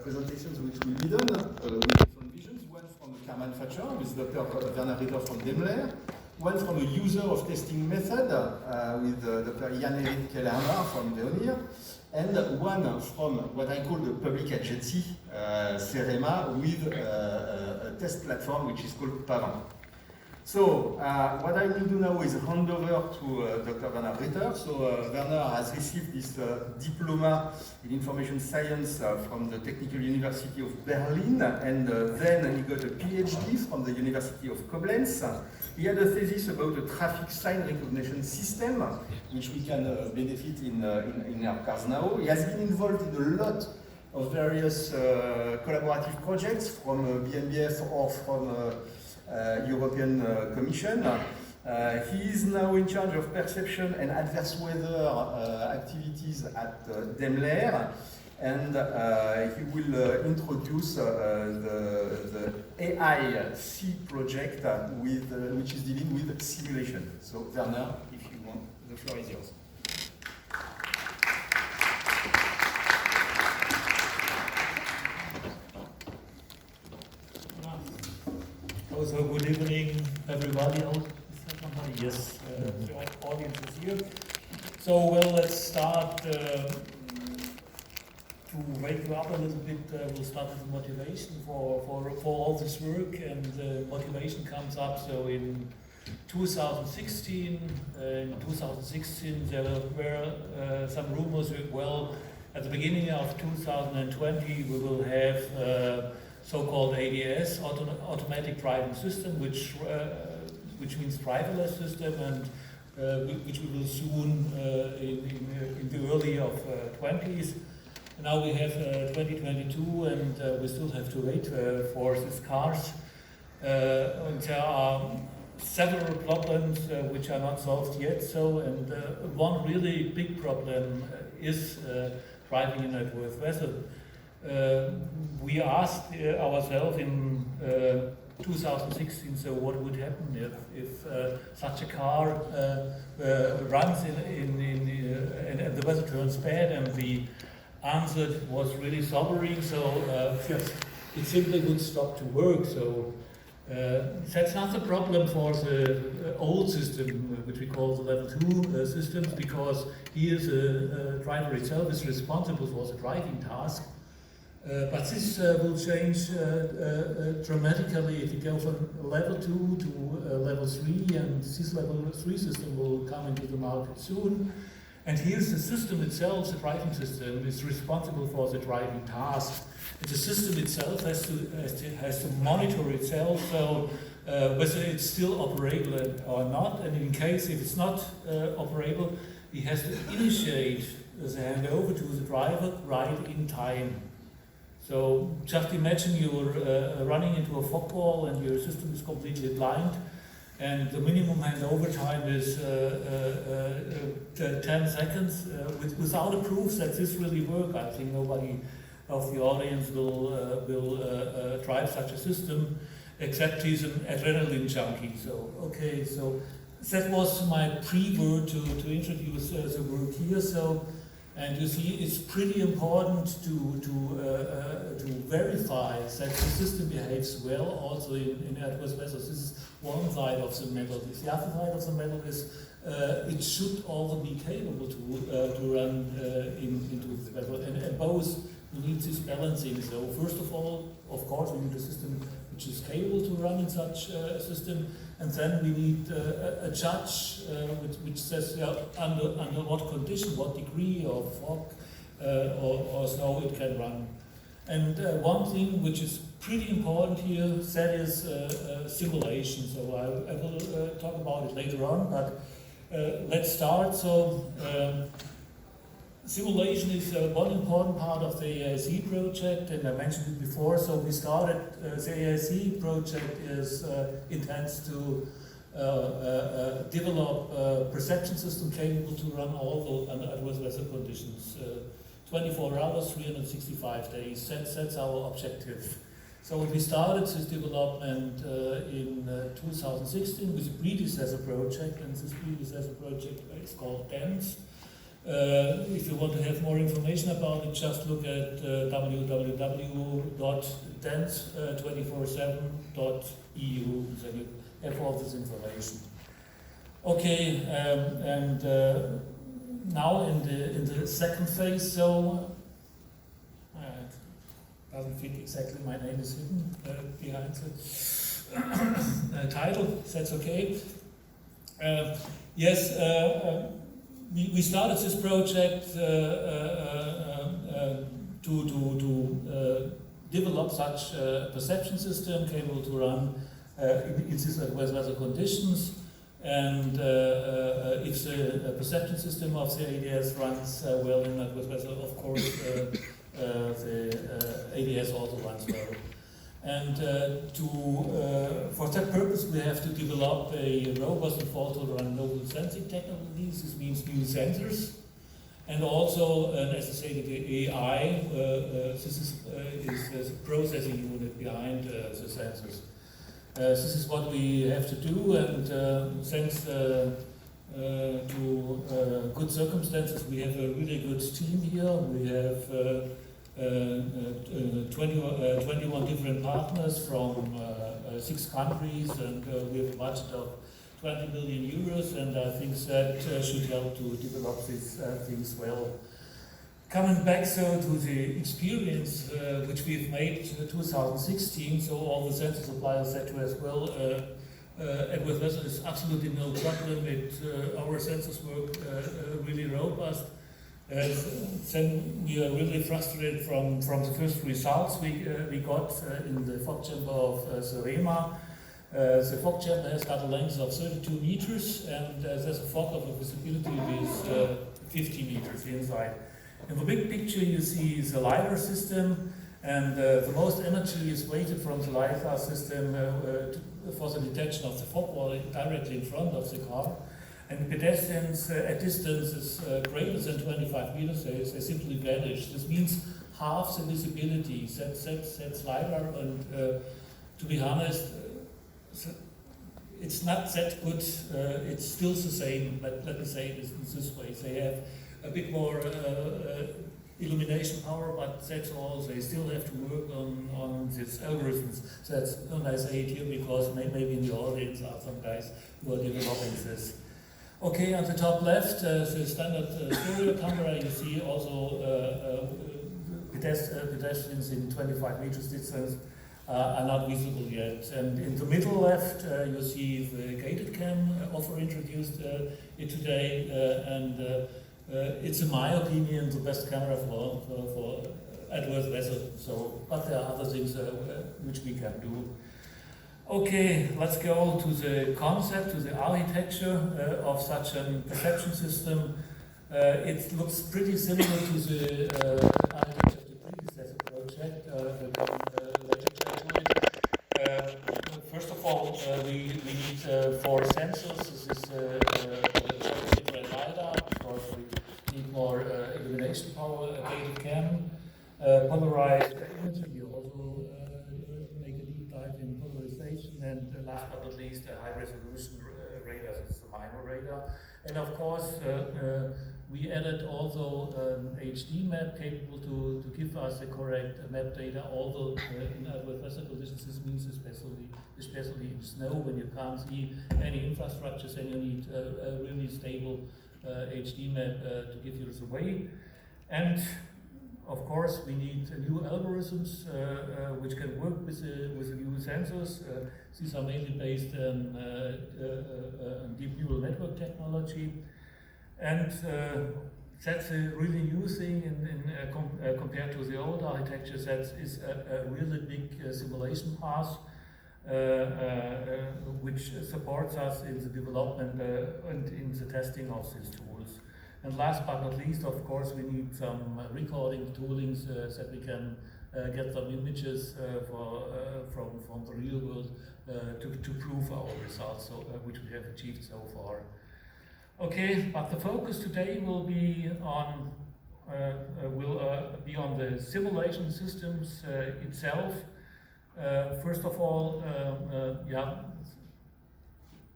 presentations which will be done with different visions. One from a car manufacturer with Dr. Werner Ritter from Daimler, one from a user of testing method with Dr. Jan-Erik Kellermar from Veoneer, and one from what I call the public agency, CEREMA, with a test platform which is called Pavin. So, what I will do now is hand over to Dr. Werner Ritter. So, Werner has received this diploma in information science from the Technical University of Berlin, and then he got a PhD from the University of Koblenz. He had a thesis about a traffic sign recognition system, which we can benefit in our cars now. He has been involved in a lot of various collaborative projects from BMBF or from European Commission. He is now in charge of perception and adverse weather activities at Daimler, and he will introduce the AI-C project which is dealing with simulation. So Werner, if you want, the floor is yours. So good evening, everybody. Yes, the audience is here. So well, let's start to wake you up a little bit. We'll start with the motivation for all this work, and motivation comes up. So in 2016, there were some rumors. Well, at the beginning of 2020, we will have so-called ADS, automatic driving system, which means driverless system, and which we will soon in the early of 20s. Now we have 2022, and we still have to wait for these cars. And there are several problems which are not solved yet. So, and one really big problem is driving in adverse weather. We asked ourselves in 2016, so what would happen if such a car runs and the weather turns bad, and the answer was really sobering, so it simply would stop to work. So that's not the problem for the old system, which we call the level 2 systems, because here the driver itself is responsible for the driving task. But this will change dramatically if you go from level 2 to level 3, and this level 3 system will come into the market soon. And here's the system itself, the driving system, is responsible for the driving task. And the system itself has to monitor itself, so whether it's still operable or not, and in case if it's not operable, he has to initiate the handover to the driver right in time. So just imagine you're running into a fog wall and your system is completely blind, and the minimum handover time is 10 seconds. Without a proof that this really works, I think nobody of the audience will drive such a system, except he's an adrenaline junkie. So okay, so that was my pre-word to introduce the word here. So. And you see, it's pretty important to verify that the system behaves well also in adverse weather. This is one side of the medal. The other side of the medal is it should also be capable to run into the weather. And both need this balancing. So first of all, of course, we need a system which is capable to run in such a system. And then we need a judge which says under what condition, what degree of fog or snow it can run. And one thing which is pretty important here, that is simulation. So I will talk about it later on, but let's start. So simulation is one important part of the AIC project, and I mentioned it before. So we started, the AIC project is intends to develop a perception system capable to run all the adverse weather conditions, 24 hours, 365 days. That's our objective. So we started this development in 2016 with a predecessor project, and this predecessor project is called DEMS. If you want to have more information about it, just look at www.dance247.eu, so you have all this information. Okay, now in the second phase, so it doesn't fit exactly, my name is hidden behind the title, that's okay. Yes, we started this project to develop such a perception system capable to run in these weather conditions. And if the perception system of the ADS runs well in that weather, of course the ADS also runs well. And for that purpose, we have to develop a robust and fault-tolerant local sensing technologies. This means new sensors, and also, as I say, the AI. This is the processing unit behind the sensors. This is what we have to do, and thanks to good circumstances, we have a really good team here. We have 21 different partners from 6 countries, and we have a budget of 20 million euros, and I think that should help to develop these things well. Coming back so to the experience which we've made in 2016, so all the sensor suppliers said to us, well, at weather is absolutely no problem, our sensors work really robust. Then we are really frustrated from the first results we got in the fog chamber of Serema. The fog chamber has got a length of 32 meters, and there's a fog of a visibility with 50 meters inside. In the big picture you see the LiDAR system, and the most energy is weighted from the LiDAR system for the detection of the fog wall directly in front of the car. And pedestrians at distances greater than 25 meters, they simply vanish. This means half the visibility. That's LiDAR, and to be honest, it's not that good. It's still the same, but let me say it this way. They have a bit more illumination power, but that's all. They still have to work on these algorithms. That's when I say it here because maybe in the audience are some guys who are developing this. Okay, on the top left, the standard stereo camera, you see also pedestrians in 25 meters distance are not visible yet. And in the middle left, you see the gated cam offer introduced today, and it's in my opinion the best camera for adverse weather. So, but there are other things which we can do. Okay, let's go to the concept, to the architecture of such a perception system. It looks pretty similar to the architecture of the predecessor project. First of all, we need 4 sensors. This is infrared LiDAR, because we need more illumination power, a gated cam, polarized imaging. We also make a deep dive in polarization, and last but not least, a high resolution radar. This is a minor radar. And of course, we added also an HD map capable to give us the correct map data, although in adverse weather conditions. This means especially in snow, when you can't see any infrastructures, and you need a really stable HD map to give you the way. And of course, we need new algorithms which can work with the new sensors. These are mainly based on deep neural network technology. And that's a really new thing compared to the old architecture. That is a really big simulation path which supports us in the development and in the testing of these tools. And last but not least, of course, we need some recording toolings that we can get some images from the real world to prove our results, which we have achieved so far. Okay, but the focus today will be on the simulation systems itself. First of all,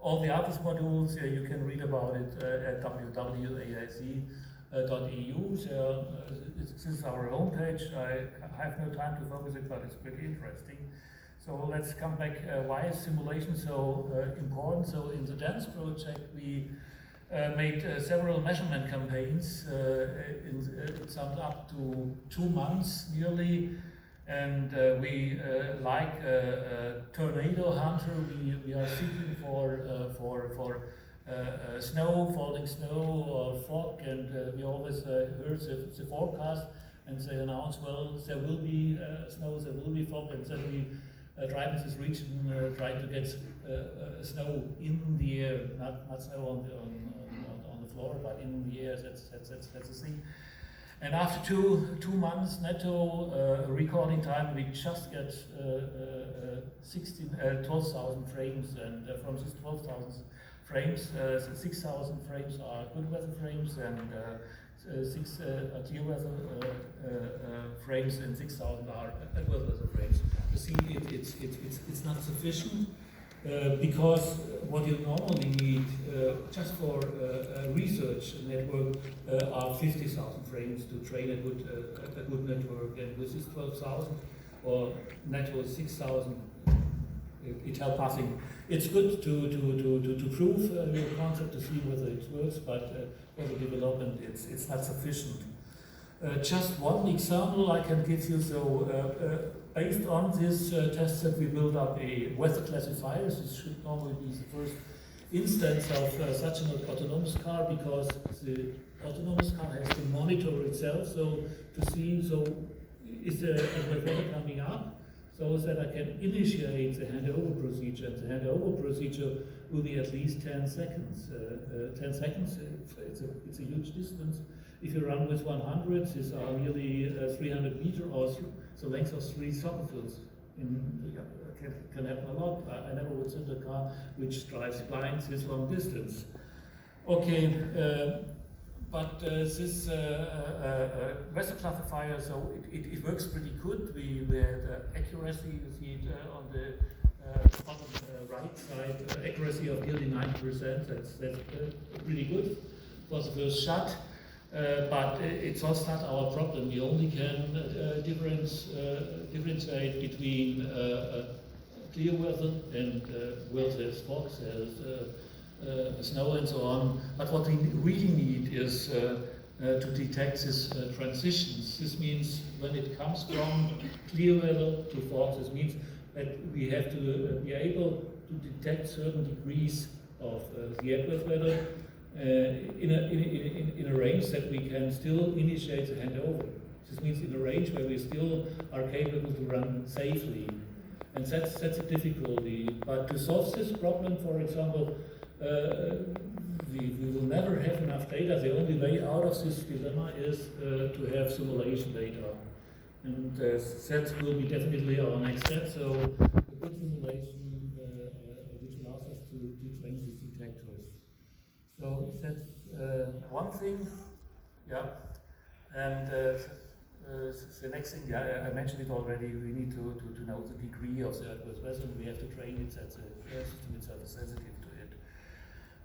all the other modules, you can read about it at www.aic .eu. So this is our homepage. I have no time to focus it, but it's pretty interesting. So let's come back. Why is simulation so important? So in the dance project, we made several measurement campaigns. It summed up to 2 months nearly. And we, like a tornado hunter, we are seeking for snow, falling snow or fog, and we always heard the forecast, and they announce, well, there will be snow, there will be fog, and then we drive in this region trying to get snow in the air, not snow on the floor, but in the air. That's the thing. And after two months netto recording time, we just get 12,000 frames, and from these 12,000 frames, 6,000 frames are good weather frames, and 6 are clear weather frames, and 6,000 are adverse weather frames. You see, it's not sufficient. Because what you normally need just for a research network are 50,000 frames to train a good network, and with this 12,000 or network 6,000, it helps nothing. It's good to prove your concept to see whether it works, but for the development it's not sufficient. Just one example I can give you. So based on this test set, we built up a weather classifier. This should normally be the first instance of such an autonomous car, because the autonomous car has to monitor itself, so to see, so is there a weather coming up, so that I can initiate the handover procedure. And the handover procedure will be at least 10 seconds. 10 seconds, it's a huge distance. If you run with 100, these are really 300 meters, or the length of 3 soccer fields. Can happen a lot. I never would send a car which drives blind this long distance. Okay, but this weather classifier, so it works pretty good. We had accuracy, you see it on the bottom right side, accuracy of nearly 90%. That's pretty good for the first shot. But it solves not our problem. We only can differentiate between clear weather and where there's fog, there's snow and so on. But what we really need is to detect these transitions. This means when it comes from clear weather to fog, this means that we have to be able to detect certain degrees of the adverse weather in a range that we can still initiate the handover. This means in a range where we still are capable to run safely. And that's a difficulty. But to solve this problem, for example, we will never have enough data. The only way out of this dilemma is to have simulation data. And that will be definitely our next step. So a good simulation which allows us to train these detectors. So that's one thing, yeah. And the next thing, yeah, I mentioned it already. We need to know the degree of the adverse weather. We have to train it that the system itself is sensitive to it.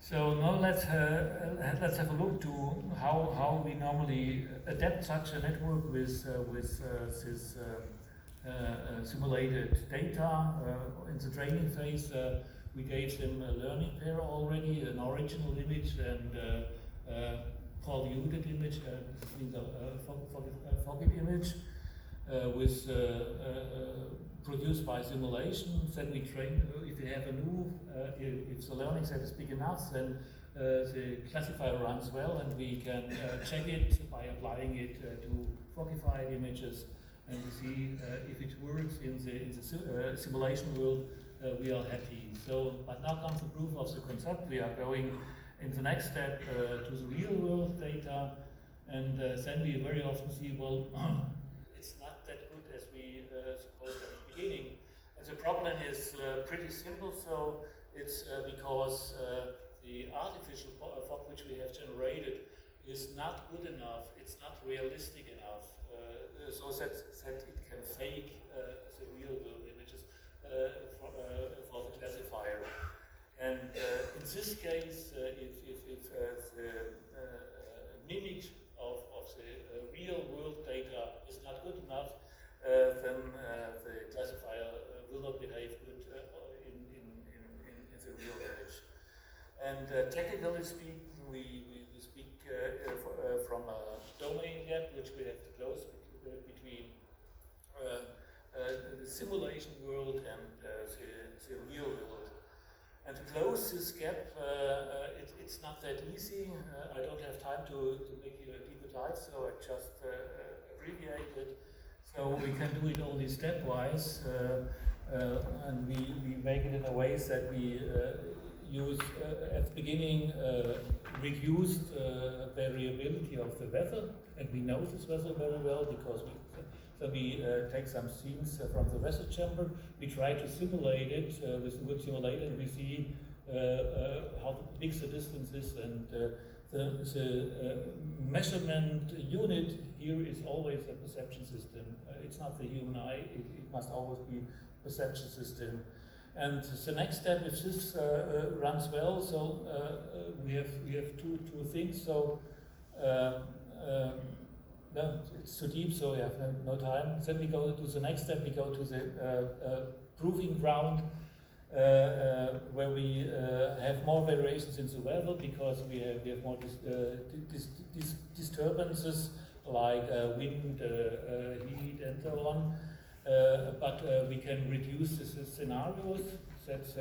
So now let's have a look to how we normally adapt such a network with this simulated data. In the training phase, we gave them a learning pair already, an original image and polluted image, this means a foggy image, with produced by simulations. Then we train, if we have a new, if the learning set is big enough, then the classifier runs well, and we can check it by applying it to fogified images, and we see if it works in the simulation world. We are happy. So, but now comes the proof of the concept. We are going in the next step to the real world data, and then we very often see, well, it's not that good as we supposed at the beginning. And the problem is pretty simple. So it's because the artificial fog which we have generated is not good enough. It's not realistic enough, so that it can fake the real world images for the classifier. And in this case, if the mimic And technically speaking, we speak from a domain gap which we have to close between the simulation world and the real world. And to close this gap, it's not that easy. I don't have time to make you a deeper dive, so I just abbreviate it. So we can do it only stepwise, and we make it in a way that we use at the beginning reduced variability of the weather, and we know this weather very well because we take some scenes from the weather chamber. We try to simulate it with a good simulator, and we see how big the distance is, and the measurement unit here is always a perception system. It's not the human eye, it must always be perception system. And the next step, if this runs well, so we have two things. So no, it's too deep, so we have no time. Then we go to the next step. We go to the proving ground, where we have more variations in the weather because we have more disturbances like wind, heat, and so on. But we can reduce the scenarios. That's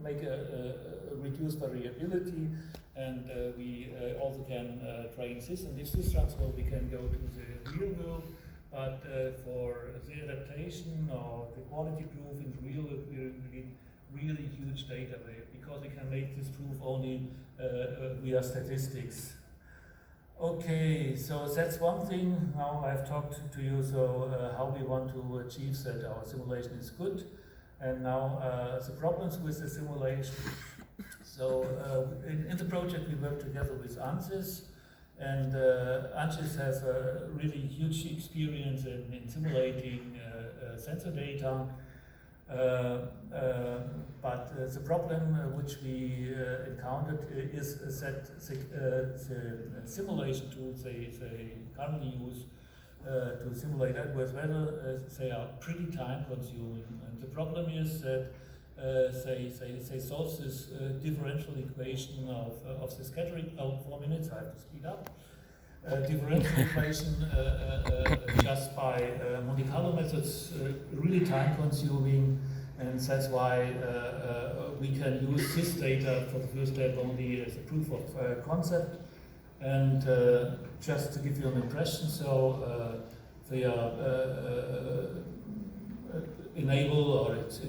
make a reduced variability, and we also can train this. And if this runs well, we can go to the real world. But for the adaptation or the quality proof in the real world, we need really huge data because we can make this proof only via statistics. Okay, so that's one thing. Now I've talked to you, so how we want to achieve that our simulation is good. And now the problems with the simulation. So in the project we work together with ANSYS, and ANSYS has a really huge experience in simulating sensor data. But the problem which we encountered is that the simulation tools they currently use to simulate adverse weather, they are pretty time consuming. And the problem is that they solve this differential equation of the scattering. 4 minutes, I have to speed up. Differential equation just by Monte Carlo methods, really time consuming, and that's why we can use this data for the first step only as a proof of concept. And just to give you an impression, so they are enable, or it's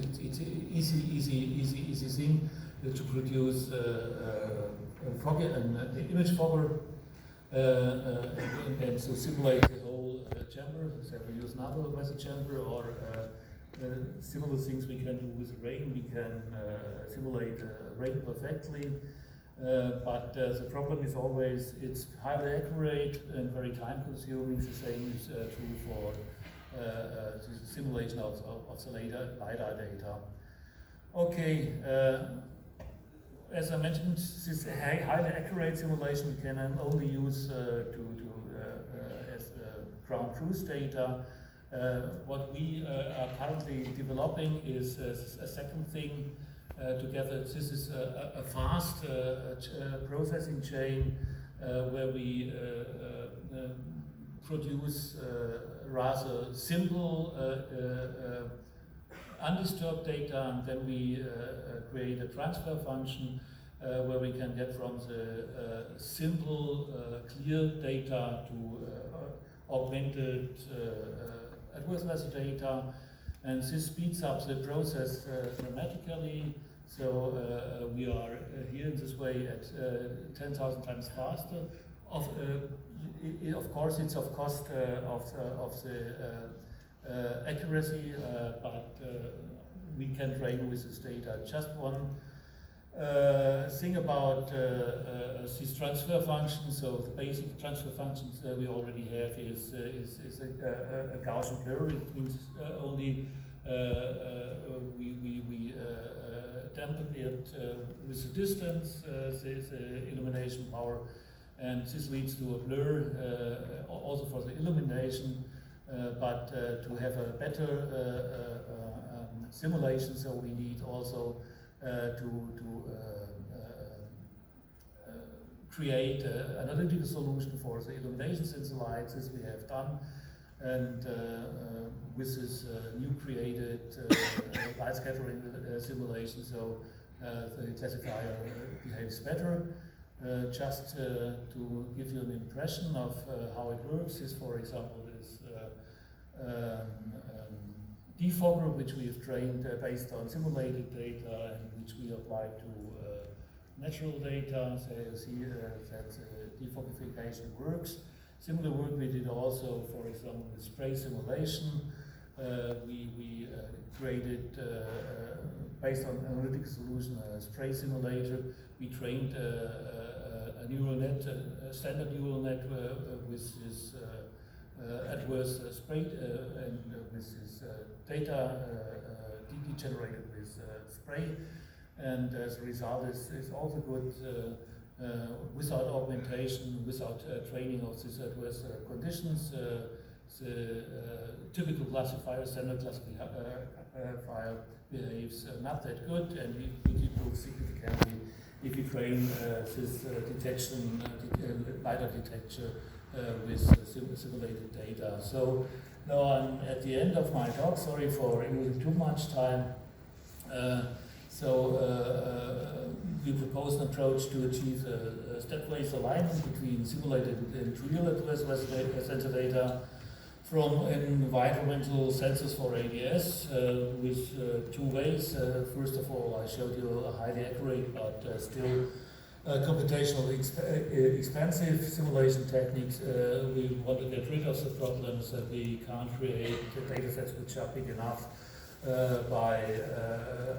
easy thing to produce an image fogger. And to simulate the whole chamber, so we use another weather chamber, or similar things we can do with rain. We can simulate rain perfectly, but the problem is always it's highly accurate and very time consuming. The same is true for the simulation of the LiDAR data. Okay. As I mentioned, this highly accurate simulation we can only use as ground truth data. What we are currently developing is a second thing together. This is a fast processing chain where we produce rather simple undisturbed data, and then we create a transfer function where we can get from the simple, clear data to augmented adverse weather data, and this speeds up the process dramatically. So we are here in this way at 10,000 times faster. Of course, it's of cost of the accuracy, but we can train with this data. Just one thing about these transfer functions. So the basic transfer functions we already have is a Gaussian blur. It means only we dampen it with the distance, the illumination power, and this leads to a blur also for the illumination. But to have a better simulation, so we need also create an analytical solution for the illumination sensorites we have done, and with this new created light scattering simulation, so the classifier behaves better. Just to give you an impression of how it works, is for example this defogger, which we have trained based on simulated data and which we apply to natural data. So you see that defoggification works. Similar work we did also, for example, with spray simulation. We created, based on analytical solution, a spray simulator. We trained a neural net, a standard neural net with this adverse spray and with this data degenerated with spray. And as a result, is also good without augmentation, without training of these adverse conditions. The typical classifier, standard classifier, behaves not that good, and we improve significantly if you train this detection, LiDAR detector with simulated data. So now I'm at the end of my talk. Sorry for using too much time. We propose an approach to achieve a stepwise alignment between simulated and real adverse sensor data from environmental sensors for ADS with two ways. First of all, I showed you a highly accurate but still computationally expensive simulation techniques. We want to get rid of the problems that we can't create data sets which are big enough by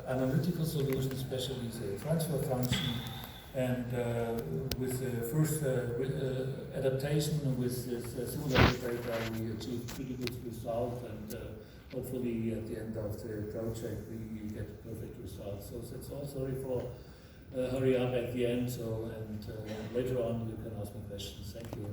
analytical solutions, especially the transfer function. And with the first adaptation with this simulated data, we achieved pretty good results, and hopefully at the end of the project we get perfect results. So that's all. Sorry for hurry up at the end. So and later on you can ask me questions. Thank you.